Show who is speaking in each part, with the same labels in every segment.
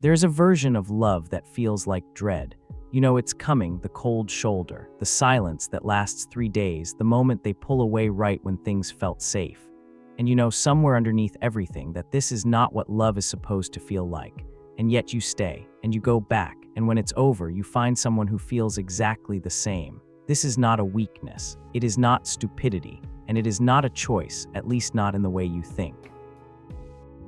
Speaker 1: There's a version of love that feels like dread. You know it's coming, the cold shoulder, the silence that lasts 3 days, the moment they pull away right when things felt safe. And you know somewhere underneath everything that this is not what love is supposed to feel like. And yet you stay, and you go back, and when it's over, you find someone who feels exactly the same. This is not a weakness, it is not stupidity, and it is not a choice, at least not in the way you think.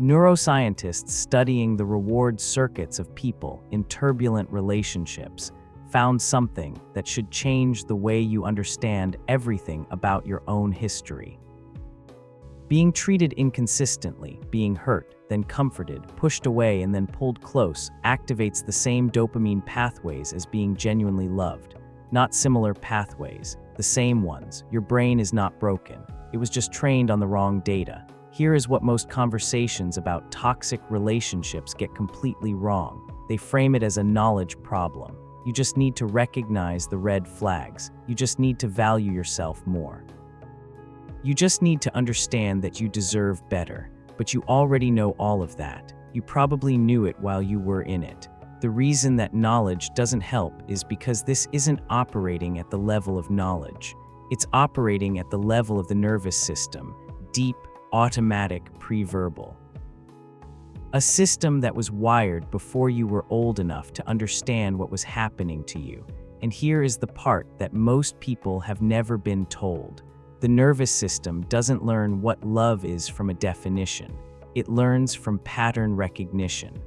Speaker 1: Neuroscientists studying the reward circuits of people in turbulent relationships found something that should change the way you understand everything about your own history. Being treated inconsistently, being hurt, then comforted, pushed away, and then pulled close activates the same dopamine pathways as being genuinely loved. Not similar pathways, the same ones. Your brain is not broken. It was just trained on the wrong data. Here is what most conversations about toxic relationships get completely wrong. They frame it as a knowledge problem. You just need to recognize the red flags. You just need to value yourself more. You just need to understand that you deserve better, but you already know all of that. You probably knew it while you were in it. The reason that knowledge doesn't help is because this isn't operating at the level of knowledge. It's operating at the level of the nervous system, deep, automatic, pre-verbal. A system that was wired before you were old enough to understand what was happening to you. And here is the part that most people have never been told. The nervous system doesn't learn what love is from a definition. It learns from pattern recognition.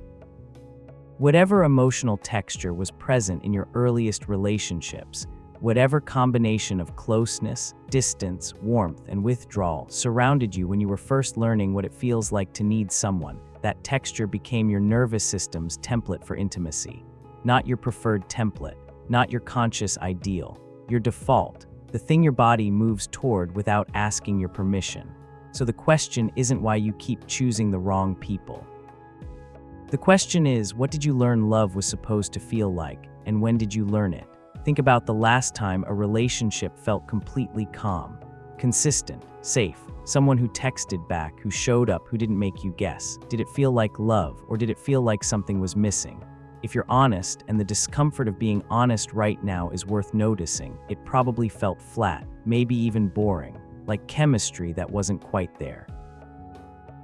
Speaker 1: Whatever emotional texture was present in your earliest relationships, whatever combination of closeness, distance, warmth, and withdrawal surrounded you when you were first learning what it feels like to need someone, that texture became your nervous system's template for intimacy. Not your preferred template, not your conscious ideal, your default, the thing your body moves toward without asking your permission. So the question isn't why you keep choosing the wrong people. The question is, what did you learn love was supposed to feel like, and when did you learn it? Think about the last time a relationship felt completely calm, consistent, safe, someone who texted back, who showed up, who didn't make you guess. Did it feel like love, or did it feel like something was missing? If you're honest, and the discomfort of being honest right now is worth noticing, it probably felt flat, maybe even boring, like chemistry that wasn't quite there.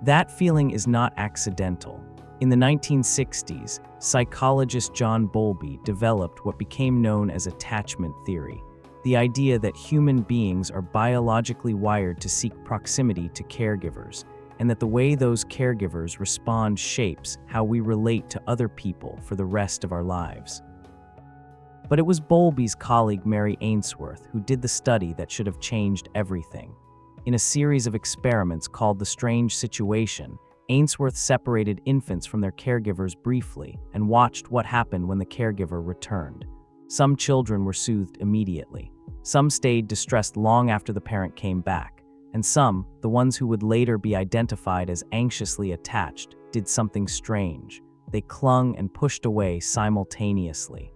Speaker 1: That feeling is not accidental. In the 1960s, psychologist John Bowlby developed what became known as attachment theory, the idea that human beings are biologically wired to seek proximity to caregivers, and that the way those caregivers respond shapes how we relate to other people for the rest of our lives. But it was Bowlby's colleague Mary Ainsworth who did the study that should have changed everything. In a series of experiments called The Strange Situation, Ainsworth separated infants from their caregivers briefly and watched what happened when the caregiver returned. Some children were soothed immediately. Some stayed distressed long after the parent came back. And some, the ones who would later be identified as anxiously attached, did something strange. They clung and pushed away simultaneously.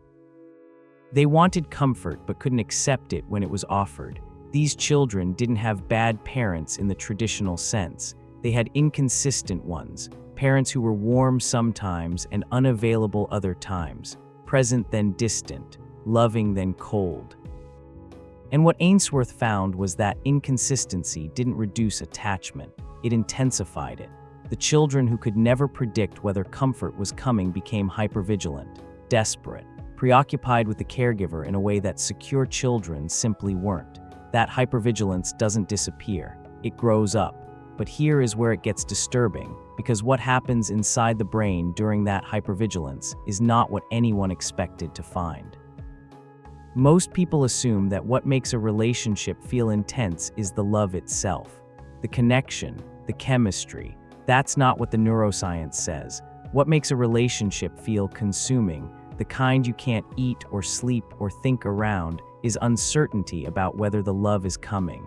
Speaker 1: They wanted comfort but couldn't accept it when it was offered. These children didn't have bad parents in the traditional sense. They had inconsistent ones, parents who were warm sometimes and unavailable other times, present then distant, loving then cold. And what Ainsworth found was that inconsistency didn't reduce attachment, it intensified it. The children who could never predict whether comfort was coming became hypervigilant, desperate, preoccupied with the caregiver in a way that secure children simply weren't. That hypervigilance doesn't disappear, it grows up. But here is where it gets disturbing, because what happens inside the brain during that hypervigilance is not what anyone expected to find. Most people assume that what makes a relationship feel intense is the love itself, the connection, the chemistry. That's not what the neuroscience says. What makes a relationship feel consuming, the kind you can't eat or sleep or think around, is uncertainty about whether the love is coming.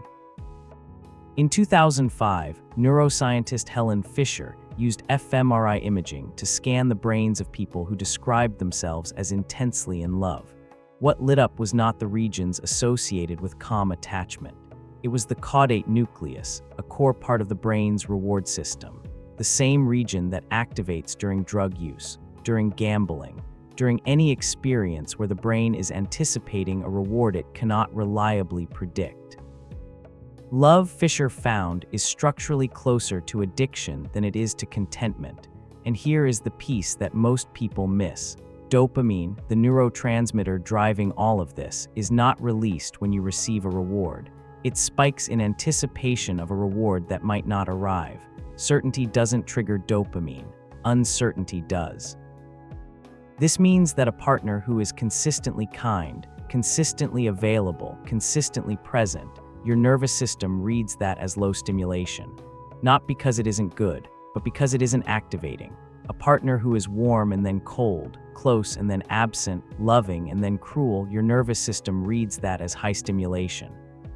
Speaker 1: In 2005, neuroscientist Helen Fisher used fMRI imaging to scan the brains of people who described themselves as intensely in love. What lit up was not the regions associated with calm attachment. It was the caudate nucleus, a core part of the brain's reward system, the same region that activates during drug use. during gambling, during any experience where the brain is anticipating a reward it cannot reliably predict. Love, Fisher found, is structurally closer to addiction than it is to contentment, and here is the piece that most people miss. Dopamine, the neurotransmitter driving all of this, is not released when you receive a reward. It spikes in anticipation of a reward that might not arrive. Certainty doesn't trigger dopamine, uncertainty does. This means that a partner who is consistently kind, consistently available, consistently present, your nervous system reads that as low stimulation. Not because it isn't good, but because it isn't activating. A partner who is warm and then cold, close and then absent, loving and then cruel, your nervous system reads that as high stimulation.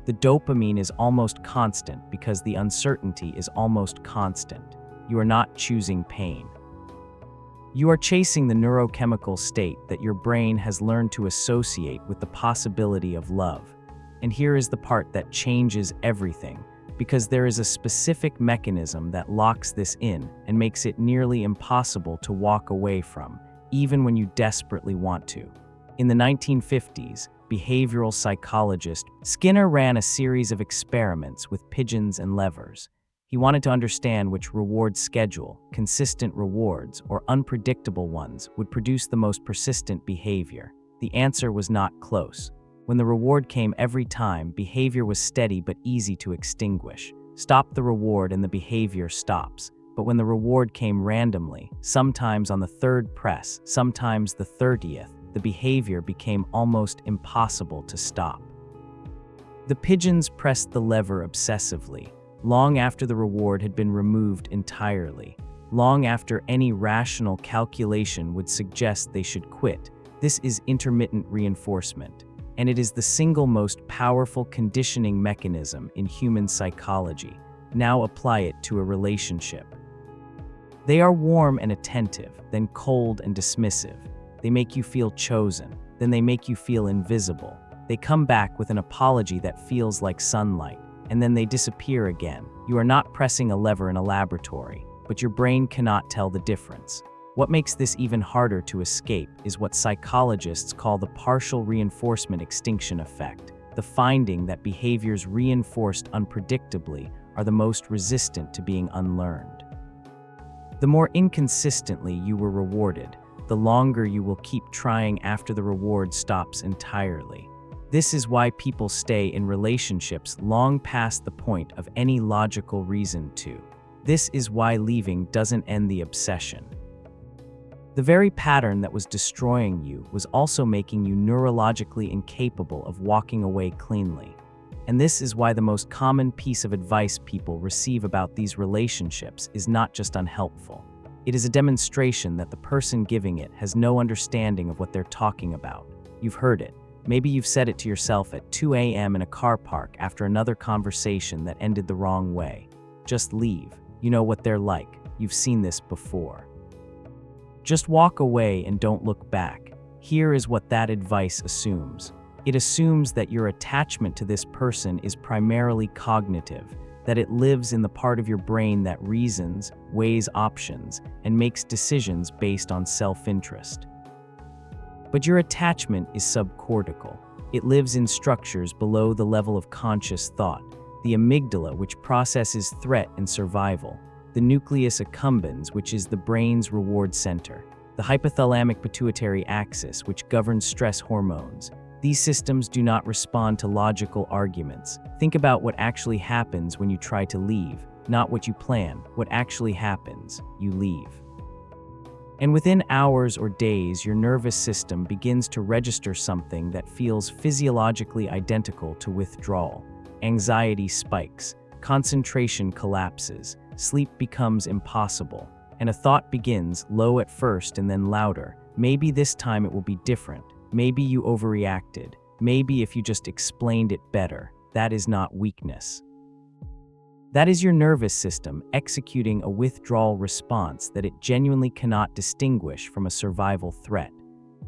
Speaker 1: The dopamine is almost constant because the uncertainty is almost constant. You are not choosing pain. You are chasing the neurochemical state that your brain has learned to associate with the possibility of love. And here is the part that changes everything, because there is a specific mechanism that locks this in and makes it nearly impossible to walk away from, even when you desperately want to. In the 1950s, behavioral psychologist Skinner ran a series of experiments with pigeons and levers. He wanted to understand which reward schedule, consistent rewards, or unpredictable ones would produce the most persistent behavior. The answer was not close. When the reward came every time, behavior was steady but easy to extinguish. Stop the reward and the behavior stops. But when the reward came randomly, sometimes on the third press, sometimes the 30th, the behavior became almost impossible to stop. The pigeons pressed the lever obsessively, long after the reward had been removed entirely, long after any rational calculation would suggest they should quit. This is intermittent reinforcement, and it is the single most powerful conditioning mechanism in human psychology. Now apply it to a relationship. They are warm and attentive, then cold and dismissive. They make you feel chosen, then they make you feel invisible. They come back with an apology that feels like sunlight, and then they disappear again. You are not pressing a lever in a laboratory, but your brain cannot tell the difference. What makes this even harder to escape is what psychologists call the partial reinforcement extinction effect, the finding that behaviors reinforced unpredictably are the most resistant to being unlearned. The more inconsistently you were rewarded, the longer you will keep trying after the reward stops entirely. This is why people stay in relationships long past the point of any logical reason to. This is why leaving doesn't end the obsession. The very pattern that was destroying you was also making you neurologically incapable of walking away cleanly. And this is why the most common piece of advice people receive about these relationships is not just unhelpful. It is a demonstration that the person giving it has no understanding of what they're talking about. You've heard it. Maybe you've said it to yourself at 2 a.m. in a car park after another conversation that ended the wrong way. Just leave. You know what they're like. You've seen this before. Just walk away and don't look back. Here is what that advice assumes. It assumes that your attachment to this person is primarily cognitive, that it lives in the part of your brain that reasons, weighs options, and makes decisions based on self-interest. But your attachment is subcortical. It lives in structures below the level of conscious thought, the amygdala, which processes threat and survival, the nucleus accumbens, which is the brain's reward center, the hypothalamic pituitary axis, which governs stress hormones. These systems do not respond to logical arguments. Think about what actually happens when you try to leave, not what you plan. What actually happens, you leave. And within hours or days, your nervous system begins to register something that feels physiologically identical to withdrawal. Anxiety spikes, concentration collapses, sleep becomes impossible, and a thought begins, low at first and then louder. Maybe this time it will be different. Maybe you overreacted. Maybe if you just explained it better. That is not weakness. That is your nervous system executing a withdrawal response that it genuinely cannot distinguish from a survival threat.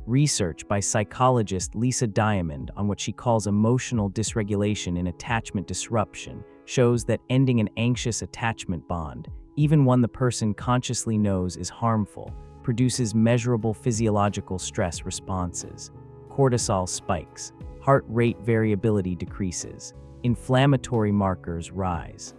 Speaker 1: Research by psychologist Lisa Diamond on what she calls emotional dysregulation in attachment disruption shows that ending an anxious attachment bond, even one the person consciously knows is harmful, produces measurable physiological stress responses. Cortisol spikes, heart rate variability decreases, inflammatory markers rise.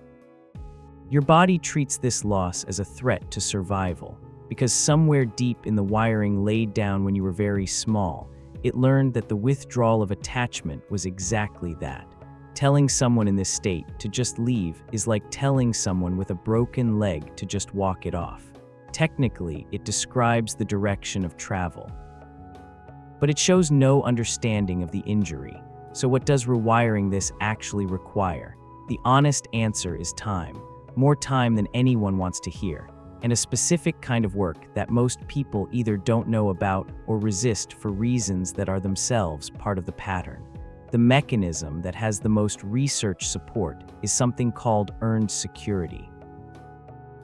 Speaker 1: Your body treats this loss as a threat to survival, because somewhere deep in the wiring laid down when you were very small, it learned that the withdrawal of attachment was exactly that. Telling someone in this state to just leave is like telling someone with a broken leg to just walk it off. Technically, it describes the direction of travel. But it shows no understanding of the injury. So what does rewiring this actually require? The honest answer is time. More time than anyone wants to hear. And a specific kind of work that most people either don't know about or resist for reasons that are themselves part of the pattern. The mechanism that has the most research support is something called earned security.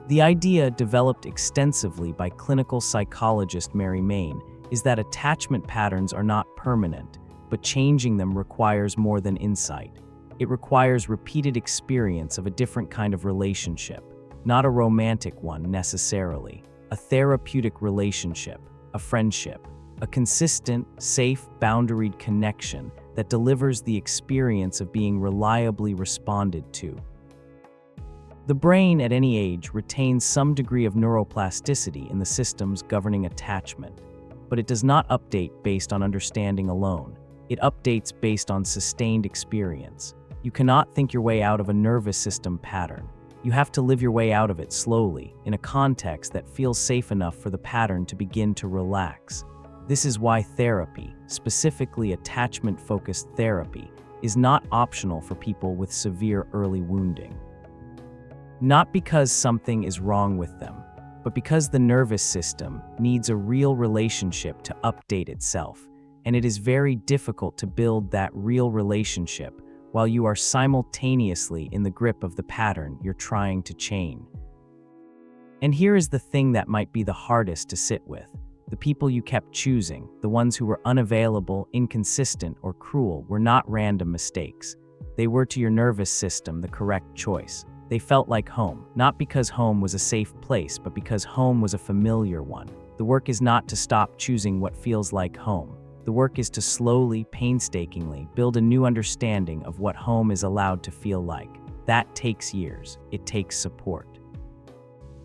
Speaker 1: The idea, developed extensively by clinical psychologist Mary Main, is that attachment patterns are not permanent, but changing them requires more than insight. It requires repeated experience of a different kind of relationship, not a romantic one necessarily, a therapeutic relationship, a friendship, a consistent, safe, boundaried connection that delivers the experience of being reliably responded to. The brain at any age retains some degree of neuroplasticity in the systems governing attachment, but it does not update based on understanding alone. It updates based on sustained experience. You cannot think your way out of a nervous system pattern. You have to live your way out of it slowly, in a context that feels safe enough for the pattern to begin to relax. This is why therapy, specifically attachment-focused therapy, is not optional for people with severe early wounding. Not because something is wrong with them, but because the nervous system needs a real relationship to update itself, and it is very difficult to build that real relationship while you are simultaneously in the grip of the pattern you're trying to chain. And here is the thing that might be the hardest to sit with. The people you kept choosing, the ones who were unavailable, inconsistent, or cruel, were not random mistakes. They were to your nervous system the correct choice. They felt like home, not because home was a safe place, but because home was a familiar one. The work is not to stop choosing what feels like home. The work is to slowly, painstakingly build a new understanding of what home is allowed to feel like. That takes years. It takes support.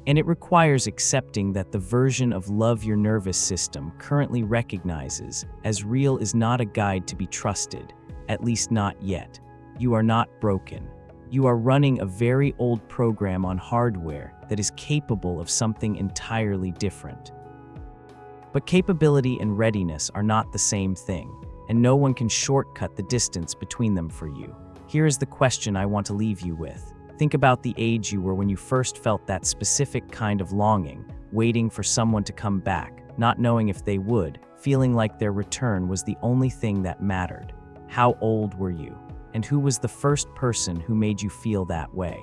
Speaker 1: And it requires accepting that the version of love your nervous system currently recognizes as real is not a guide to be trusted, at least not yet. You are not broken. You are running a very old program on hardware that is capable of something entirely different. But capability and readiness are not the same thing, and no one can shortcut the distance between them for you. Here is the question I want to leave you with. Think about the age you were when you first felt that specific kind of longing, waiting for someone to come back, not knowing if they would, feeling like their return was the only thing that mattered. How old were you? And who was the first person who made you feel that way?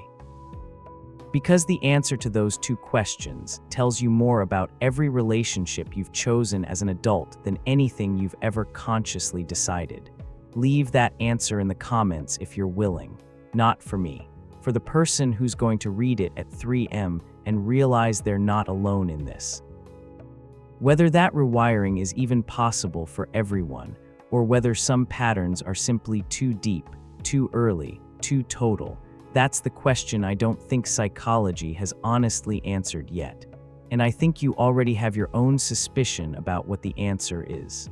Speaker 1: Because the answer to those two questions tells you more about every relationship you've chosen as an adult than anything you've ever consciously decided. Leave that answer in the comments if you're willing. Not for me. For the person who's going to read it at 3 a.m. and realize they're not alone in this. Whether that rewiring is even possible for everyone, or whether some patterns are simply too deep, too early, too total, that's the question I don't think psychology has honestly answered yet. And I think you already have your own suspicion about what the answer is.